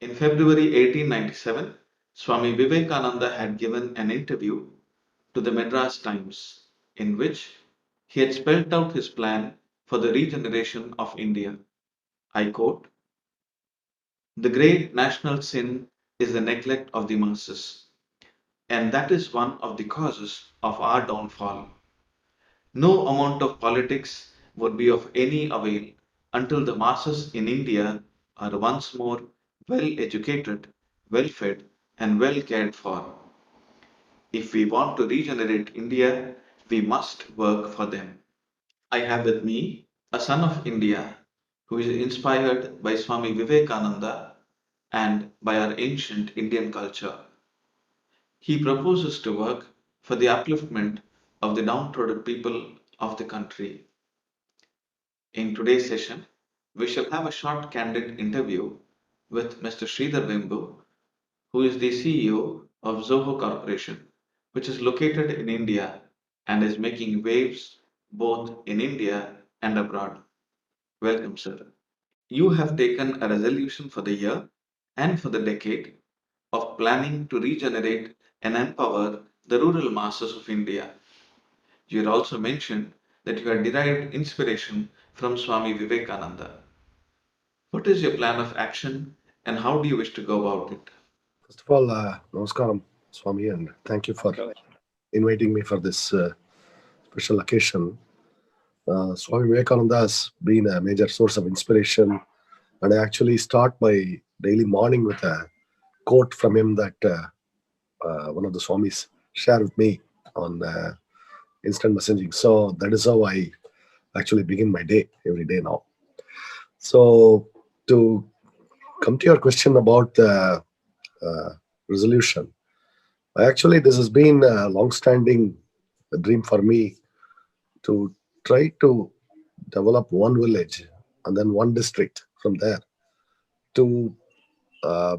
In February 1897, Swami Vivekananda had given an interview to the Madras Times in which he had spelled out his plan for the regeneration of India. I quote, "The great national sin is the neglect of the masses, and that is one of the causes of our downfall. No amount of politics would be of any avail until the masses in India are once more well educated, well fed, and well cared for. If we want to regenerate India, we must work for them." I have with me a son of India who is inspired by Swami Vivekananda and by our ancient Indian culture. He proposes to work for the upliftment of the downtrodden people of the country. In today's session, we shall have a short candid interview with Mr. Sridhar Vembu, who is the CEO of Zoho Corporation, which is located in India and is making waves both in India and abroad. Welcome, sir. You have taken a resolution for the year and for the decade of planning to regenerate and empower the rural masses of India. You had also mentioned that you had derived inspiration from Swami Vivekananda. What is your plan of action and how do you wish to go about it? First of all, Namaskaram, Swami, and thank you for inviting me for this special occasion. Swami Vivekananda has been a major source of inspiration, and I actually start my daily morning with a quote from him that one of the Swamis share with me on instant messaging. So that is how I actually begin my day every day now. So to come to your question about the uh, resolution, actually, this has been a long-standing dream for me to try to develop one village and then one district from there to uh,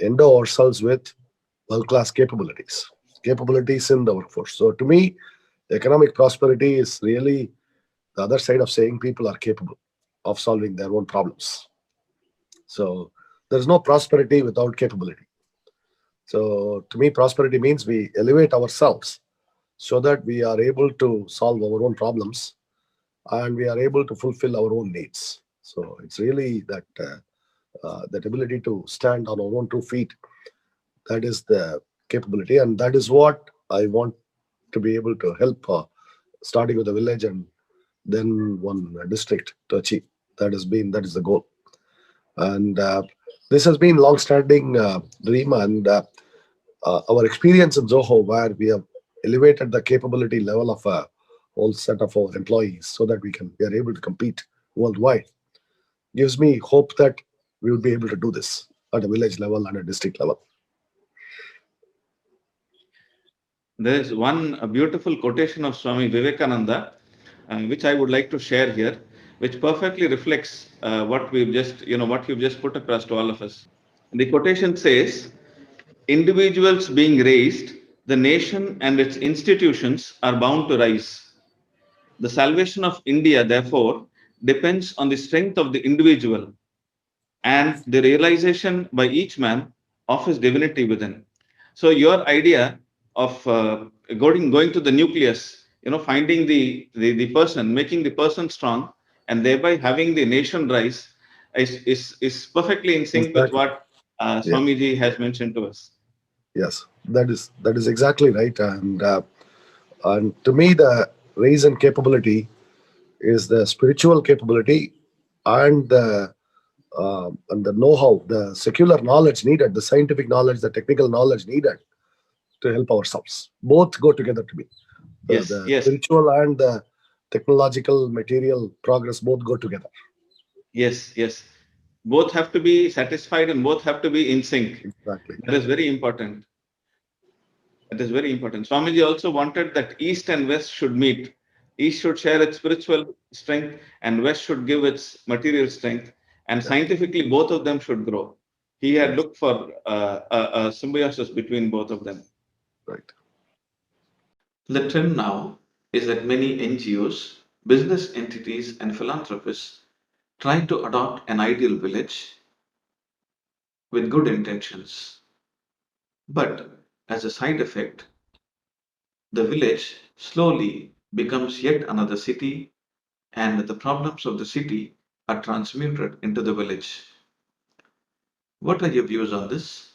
endow ourselves with world-class capabilities in the workforce. So to me, economic prosperity is really the other side of saying people are capable of solving their own problems. So there's no prosperity without capability. So to me, prosperity means we elevate ourselves so that we are able to solve our own problems and we are able to fulfill our own needs. So it's really that ability to stand on our own 2 feet, that is the capability, and that is what I want to be able to help, starting with a village and then one district to achieve. That is the goal, and this has been long-standing dream, and our experience in Zoho, where we have elevated the capability level of a whole set of our employees so that we are able to compete worldwide, gives me hope that we will be able to do this at a village level and a district level. There is one beautiful quotation of Swami Vivekananda, which I would like to share here, which perfectly reflects what you've just put across to all of us. The quotation says, "Individuals being raised, the nation and its institutions are bound to rise. The salvation of India, therefore, depends on the strength of the individual and the realization by each man of his divinity within." So your idea of going to the nucleus, finding the person, making the person strong, and thereby having the nation rise, is perfectly in sync with Exactly. what Yeah. Swamiji has mentioned to us. Yes. That is exactly right. And to me, the raise and capability is the spiritual capability and the know-how, the secular knowledge needed, the scientific knowledge, the technical knowledge needed to help ourselves. Both go together to me. Yes, The yes, spiritual and the technological material progress both go together. yes, yes. Both have to be satisfied and both have to be in sync. Exactly. That is very important. That is very important. Swamiji also wanted that East and West should meet. East should share its spiritual strength, and West should give its material strength. And Yeah. scientifically, both of them should grow. He had Yes. looked for a symbiosis between both of them. Right. The trend now is that many NGOs, business entities, and philanthropists try to adopt an ideal village with good intentions. But as a side effect, the village slowly becomes yet another city, and the problems of the city are transmuted into the village. What are your views on this?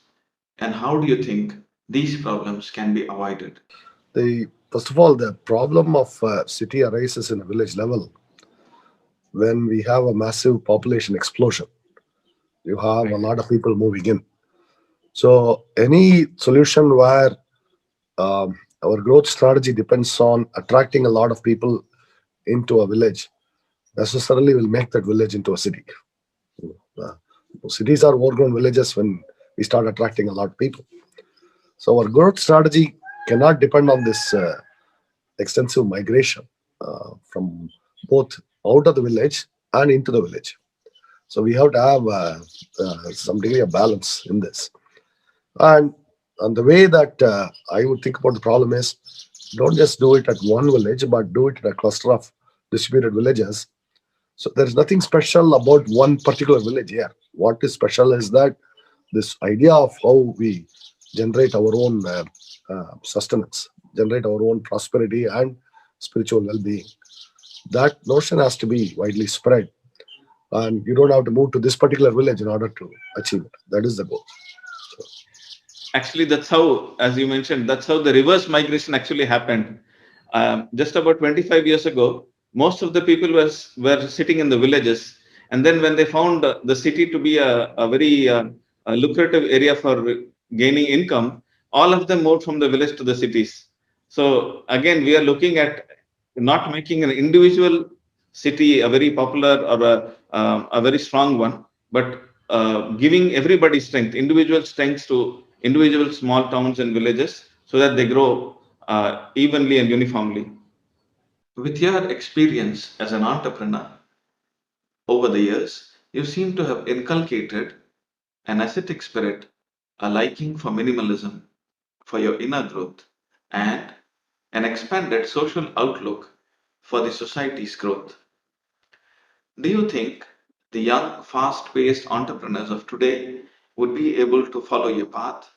And how do you think these problems can be avoided? The first of all, the problem of city arises in a village level when we have a massive population explosion. You have a Right. lot of people moving in. So any solution where our growth strategy depends on attracting a lot of people into a village necessarily will make that village into a city. Uh, Cities are overgrown villages when we start attracting a lot of people. So our growth strategy cannot depend on this extensive migration from both out of the village and into the village. So we have to have some degree of balance in this. And the way that I would think about the problem is don't just do it at one village, but do it at a cluster of distributed villages. So there's nothing special about one particular village here. What is special is that this idea of how we generate our own sustenance, generate our own prosperity and spiritual well-being. That notion has to be widely spread, and you don't have to move to this particular village in order to achieve it. That is the goal. So, Actually, that's how, as you mentioned, that's how the reverse migration actually happened. Just about 25 years ago, most of the people were sitting in the villages. And then when they found the city to be a very a lucrative area for gaining income, all of them moved from the village to the cities. So again, we are looking at not making an individual city a very popular or a very strong one, but giving everybody strength, individual strengths to individual small towns and villages so that they grow evenly and uniformly. With your experience as an entrepreneur over the years, you seem to have inculcated an ascetic spirit, a liking for minimalism, for your inner growth, and an expanded social outlook for the society's growth. Do you think the young, fast paced entrepreneurs of today would be able to follow your path?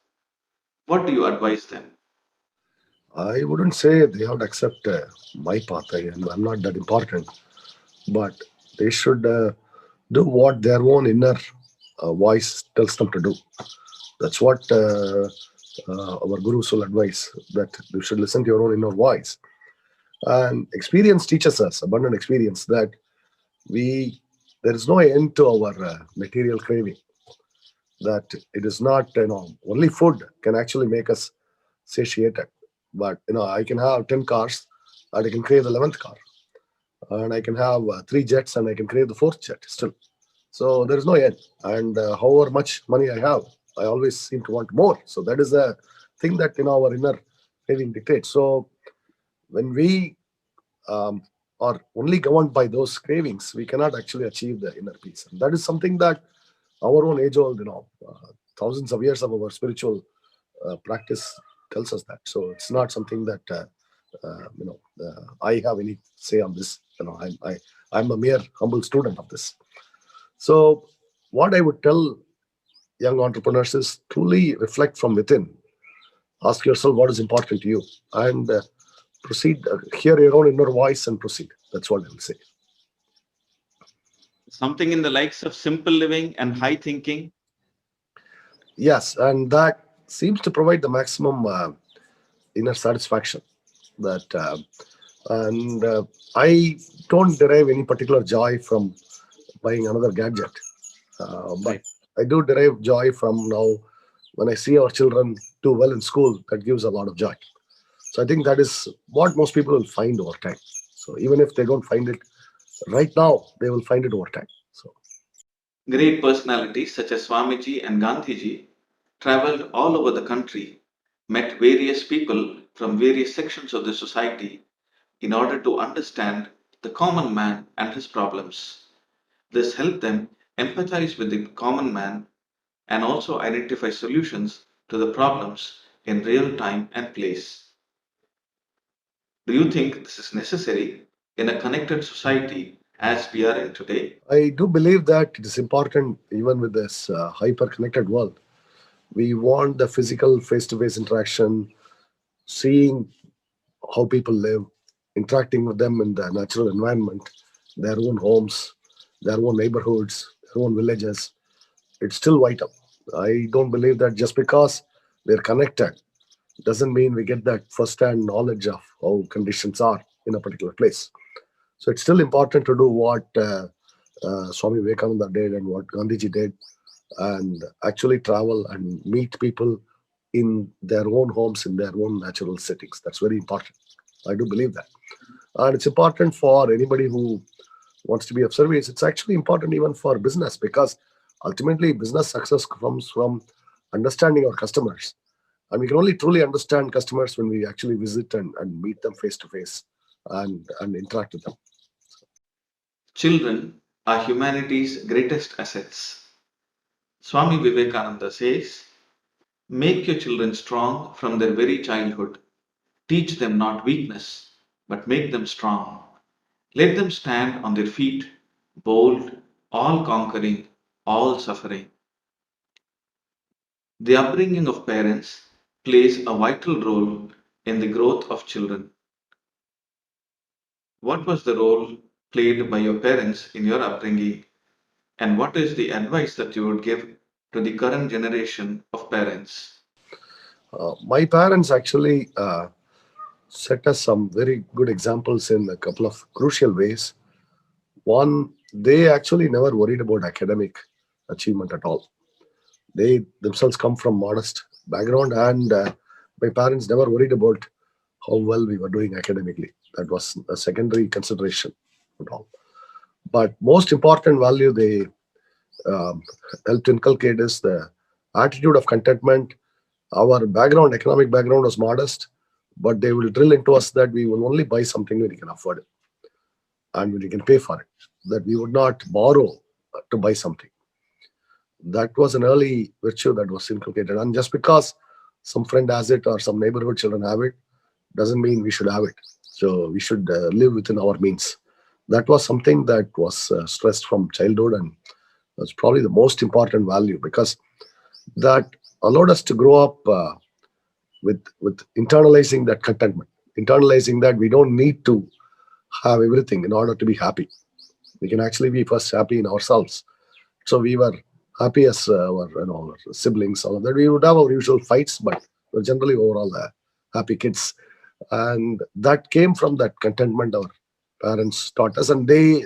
What do you advise them? I wouldn't say they have to accept my path. I'm not that important, but they should do what their own inner voice tells them to do. That's what our gurus will advise, that you should listen to your own inner voice. And experience teaches us, abundant experience, that we there is no end to our material craving. That it is not, only food can actually make us satiated. But I can have 10 cars and I can crave the 11th car, and I can have three jets and I can crave the fourth jet still. So there is no end. And however much money I have, I always seem to want more. So that is a thing that our inner craving dictates. So when we um, are only governed by those cravings, we cannot actually achieve the inner peace. And that is something that our own age old, thousands of years of our spiritual practice tells us that. So it's not something that I have any say on this. I'm a mere humble student of this. So what I would tell young entrepreneurs is truly reflect from within. Ask yourself what is important to you, and proceed. Hear your own inner voice and proceed. That's what I will say. Something in the likes of simple living and high thinking. Yes, and that seems to provide the maximum inner satisfaction. That and I don't derive any particular joy from buying another gadget, but Right. I do derive joy from now when I see our children do well in school. That gives a lot of joy. So I think that is what most people will find over time. So even if they don't find it right now, they will find it over time. So Great personalities such as Swamiji and Gandhiji traveled all over the country, met various people from various sections of the society in order to understand the common man and his problems. This helped them empathize with the common man and also identify solutions to the problems in real time and place. Do you think this is necessary in a connected society as we are in today? I do believe that it is important, even with this hyper connected world. We want the physical face to face interaction, seeing how people live, interacting with them in the natural environment, their own homes, their own neighborhoods, their own villages. It's still vital. I don't believe that just because we're connected doesn't mean we get that first-hand knowledge of how conditions are in a particular place. So it's still important to do what Swami Vivekananda did and what Gandhiji did, and actually travel and meet people in their own homes, in their own natural settings. That's very important. I do believe that. And it's important for anybody who wants to be of service. It's actually important even for business, because ultimately business success comes from understanding our customers. And we can only truly understand customers when we actually visit and meet them face to face and interact with them. Children are humanity's greatest assets. Swami Vivekananda says, make your children strong from their very childhood. Teach them not weakness, but make them strong. Let them stand on their feet, bold, all conquering, all suffering. The upbringing of parents plays a vital role in the growth of children. What was the role played by your parents in your upbringing, and what is the advice that you would give to the current generation of parents? My parents actually set us some very good examples in a couple of crucial ways. One, they actually never worried about academic achievement at all. They themselves come from modest background, and my parents never worried about how well we were doing academically. That was a secondary consideration at all. But most important value they um, helped inculcate is the attitude of contentment. Our background, economic background, was modest, but they will drill into us that we will only buy something when we can afford it and when we can pay for it. That we would not borrow to buy something. That was an early virtue that was inculcated. And just because some friend has it or some neighborhood children have it, doesn't mean we should have it. So we should live within our means. That was something that was stressed from childhood, and that's probably the most important value, because that allowed us to grow up with internalizing that contentment, internalizing that we don't need to have everything in order to be happy. We can actually be first happy in ourselves. So we were happy as our, our siblings, all of that. We would have our usual fights, but we're generally overall happy kids. And that came from that contentment our parents taught us, and they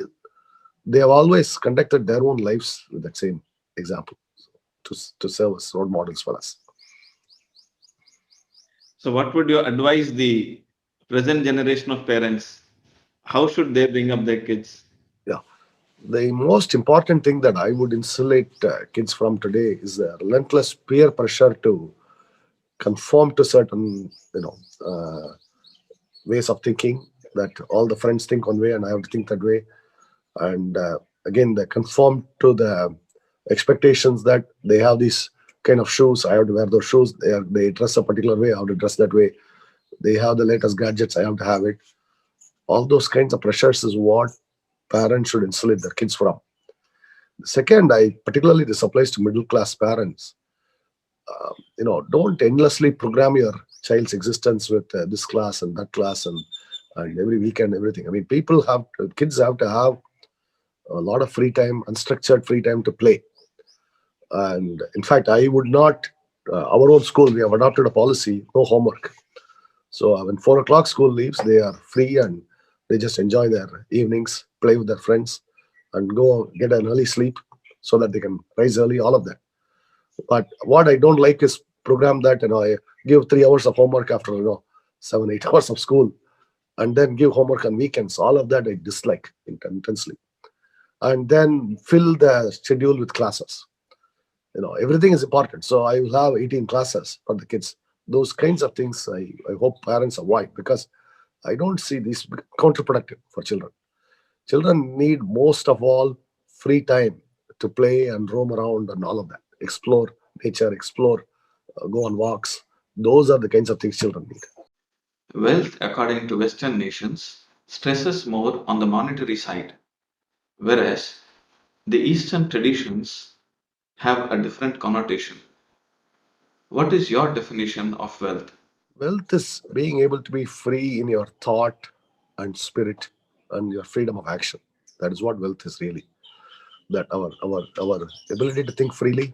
have always conducted their own lives with that same example to serve as role models for us. So, what would you advise the present generation of parents? How should they bring up their kids? Yeah. The most important thing that I would insulate kids from today is the relentless peer pressure to conform to certain, ways of thinking, that all the friends think one way and I have to think that way. And again, they conform to the expectations that they have these kind of shoes. I have to wear those shoes. They dress a particular way. I have to dress that way. They have the latest gadgets. I have to have it. All those kinds of pressures is what parents should insulate their kids from. Second, I particularly this applies to middle class parents. Don't endlessly program your child's existence with this class and that class and every weekend everything. I mean, kids have to have a lot of free time, unstructured free time to play. And in fact, I would not. Our own school, we have adopted a policy: no homework. So when 4 o'clock school leaves, they are free and they just enjoy their evenings, play with their friends, and go get an early sleep so that they can rise early. All of that. But what I don't like is program that I give 3 hours of homework after 7 8 hours of school, and then give homework on weekends. All of that I dislike intensely. And then fill the schedule with classes. Everything is important. So I will have 18 classes for the kids. Those kinds of things I hope parents avoid, because I don't see these counterproductive for children. Children need most of all free time to play and roam around and all of that. Explore nature, go on walks. Those are the kinds of things children need. Wealth, according to Western nations, stresses more on the monetary side. whereas the Eastern traditions have a different connotation. What is your definition of wealth? Wealth is being able to be free in your thought and spirit and your freedom of action. That is what wealth is really. That our ability to think freely,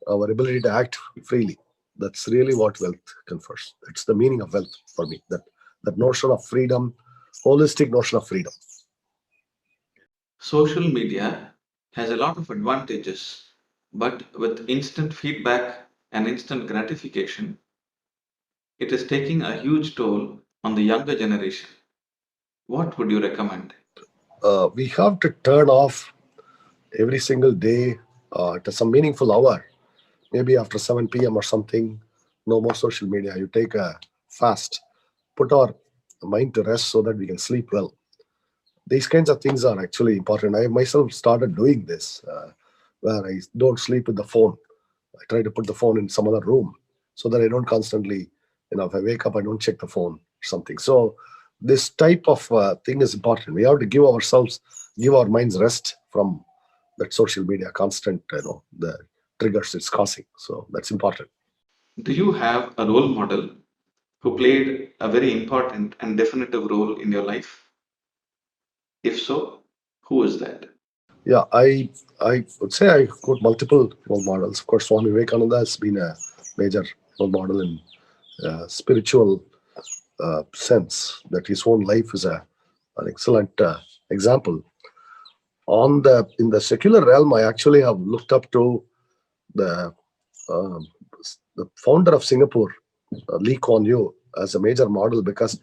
our ability to act freely. That's really what wealth confers. It's the meaning of wealth for me. That notion of freedom, holistic notion of freedom. Social media has a lot of advantages, but with instant feedback and instant gratification, it is taking a huge toll on the younger generation. What would you recommend? We have to turn off every single day to some meaningful hour, maybe after 7 p.m. or something. No more social media. You take a fast, put our mind to rest so that we can sleep well. These kinds of things are actually important. I myself started doing this, where I don't sleep with the phone. I try to put the phone in some other room so that I don't constantly, if I wake up, I don't check the phone or something. So this type of thing is important. We have to give our minds rest from that social media constant, the triggers it's causing. So that's important. Do you have a role model who played a very important and definitive role in your life? If so, who is that? Yeah, I would say I got multiple role models. Of course, Swami Vivekananda has been a major role model in spiritual sense. That his own life is an excellent example. On the secular realm, I actually have looked up to the um, the founder of Singapore, Lee Kuan Yew, as a major model because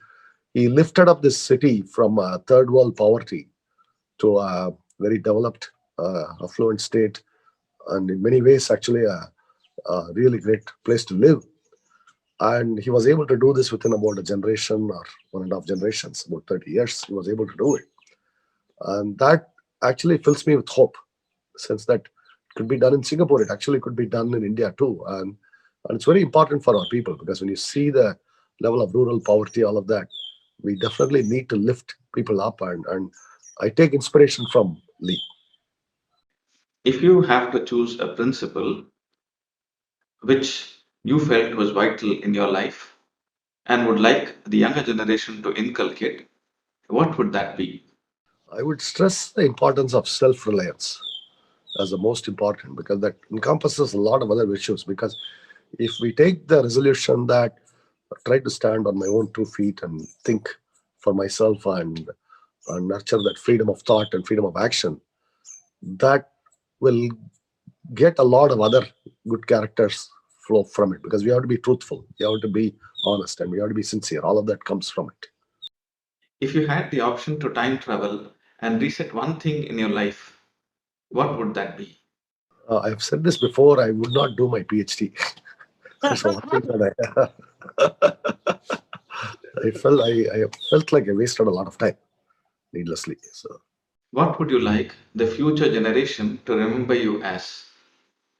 he lifted up this city from third world poverty to a very developed, affluent state, and in many ways, actually, a really great place to live. And he was able to do this within about a generation or 1.5 generations, about 30 years. He was able to do it. And that actually fills me with hope, since that could be done in Singapore. It actually could be done in India too. And it's very important for our people because when you see the level of rural poverty, all of that, we definitely need to lift people up. And I take inspiration from Lee. If you have to choose a principle which you felt was vital in your life and would like the younger generation to inculcate, what would that be? I would stress the importance of self reliance as the most important because that encompasses a lot of other issues. Because if we take the resolution that try to stand on my own 2 feet and think for myself and nurture that freedom of thought and freedom of action, that will get a lot of other good characters flow from it because we have to be truthful, we have to be honest, and we have to be sincere. All of that comes from it. If you had the option to time travel and reset one thing in your life, what would that be? I've said this before, I would not do my PhD. That's one thing that I felt like I wasted a lot of time needlessly. So What would you like the future generation to remember you as?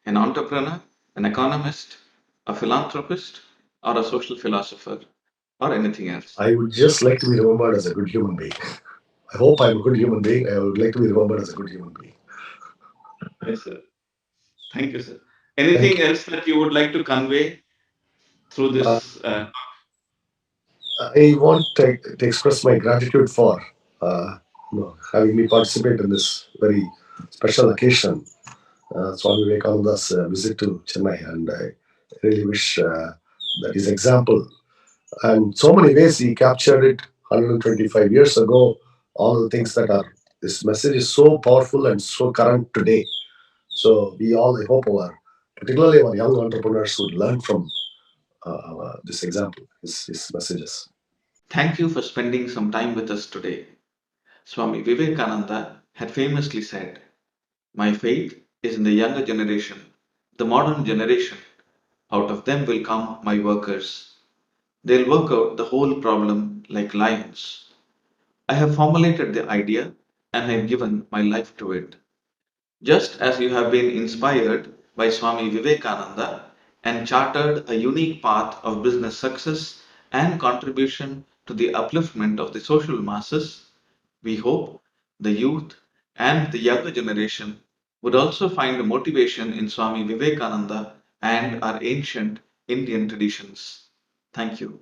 An entrepreneur, an economist, a philanthropist, or a social philosopher, or anything else? I would just like to be remembered as a good human being. I hope I'm a good human being. I would like to be remembered as a good human being. Yes, sir. Thank you, sir. Thank Anything you. else that you would like to convey through Uh, this? I want to express my gratitude for having me participate in this very special occasion, Swami Vivekananda's visit to Chennai, and I really wish that his example, and so many ways he captured it 125 years ago. All the things that are this message is so powerful and so current today. So we all, I hope, particularly our young entrepreneurs would learn from this example, his messages. Thank you for spending some time with us today. Swami Vivekananda had famously said, "My faith is in the younger generation, the modern generation. Out of them will come my workers. They'll work out the whole problem like lions. I have formulated the idea and have given my life to it. Just as you have been inspired by Swami Vivekananda and chartered a unique path of business success and contribution to the upliftment of the social masses, we hope the youth and the younger generation would also find motivation in Swami Vivekananda and our ancient Indian traditions. Thank you.